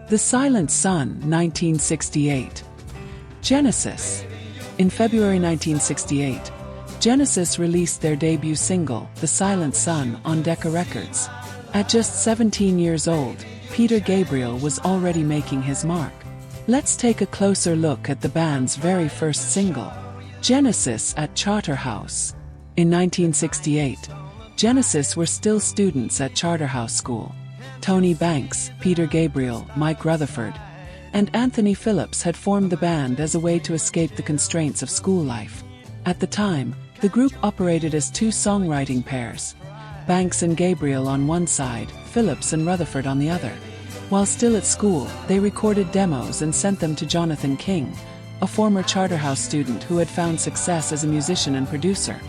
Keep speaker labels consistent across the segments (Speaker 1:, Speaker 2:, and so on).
Speaker 1: The Silent Sun, 1968. Genesis. In February 1968, Genesis released their debut single, The Silent Sun, on Decca Records. At just 17 years old, Peter Gabriel was already making his mark. Let's take a closer look at the band's very first single, Genesis at Charterhouse. In 1968, Genesis were still students at Charterhouse School. Tony Banks, Peter Gabriel, Mike Rutherford, and Anthony Phillips had formed the band as a way to escape the constraints of school life. At the time, the group operated as two songwriting pairs, Banks and Gabriel on one side, Phillips and Rutherford on the other. While still at school, they recorded demos and sent them to Jonathan King, a former Charterhouse student who had found success as a musician and producer.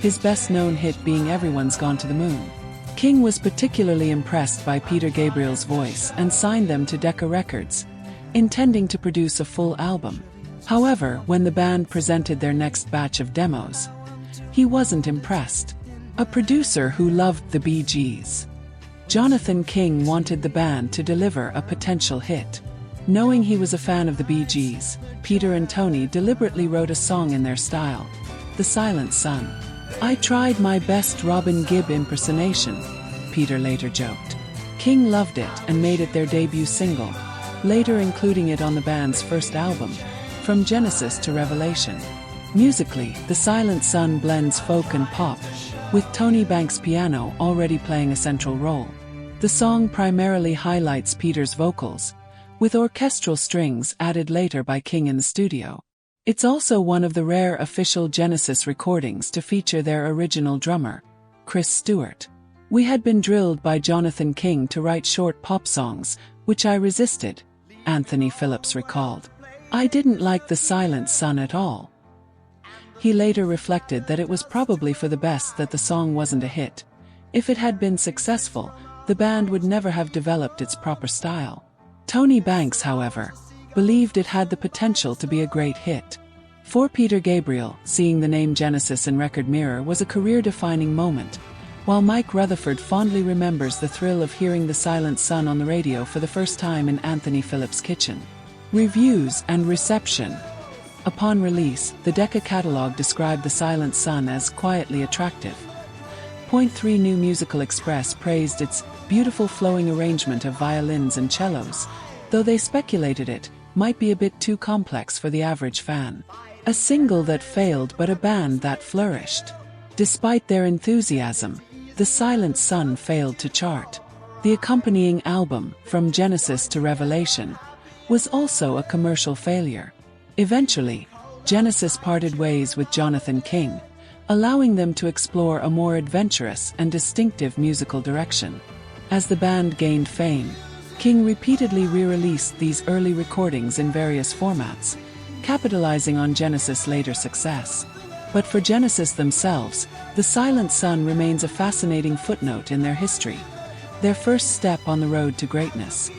Speaker 1: His best-known hit being Everyone's Gone to the Moon. King was particularly impressed by Peter Gabriel's voice and signed them to Decca Records, intending to produce a full album. However, when the band presented their next batch of demos, he wasn't impressed. A producer who loved the Bee Gees, Jonathan King, wanted the band to deliver a potential hit. Knowing he was a fan of the Bee Gees, Peter and Tony deliberately wrote a song in their style, The Silent Sun. "I tried my best Robin Gibb impersonation," Peter later joked. King loved it and made it their debut single, later including it on the band's first album, From Genesis to Revelation. Musically, The Silent Sun blends folk and pop, with Tony Banks' piano already playing a central role. The song primarily highlights Peter's vocals, with orchestral strings added later by King in the studio. It's also one of the rare official Genesis recordings to feature their original drummer, Chris Stewart. "We had been drilled by Jonathan King to write short pop songs, which I resisted," Anthony Phillips recalled. "I didn't like The Silent Sun at all." He later reflected that it was probably for the best that the song wasn't a hit. If it had been successful, the band would never have developed its proper style. Tony Banks, however, believed it had the potential to be a great hit. For Peter Gabriel, seeing the name Genesis in Record Mirror was a career-defining moment, while Mike Rutherford fondly remembers the thrill of hearing The Silent Sun on the radio for the first time in Anthony Phillips' kitchen. Reviews and reception. Upon release, the Decca catalog described The Silent Sun as quietly attractive. .3 New Musical Express praised its beautiful flowing arrangement of violins and cellos, though they speculated it might be a bit too complex for the average fan. A single that failed but a band that flourished. Despite their enthusiasm, The Silent Sun failed to chart. The accompanying album, From Genesis to Revelation, was also a commercial failure. Eventually, Genesis parted ways with Jonathan King, allowing them to explore a more adventurous and distinctive musical direction. As the band gained fame, King repeatedly re-released these early recordings in various formats, capitalizing on Genesis' later success. But for Genesis themselves, The Silent Sun remains a fascinating footnote in their history, their first step on the road to greatness.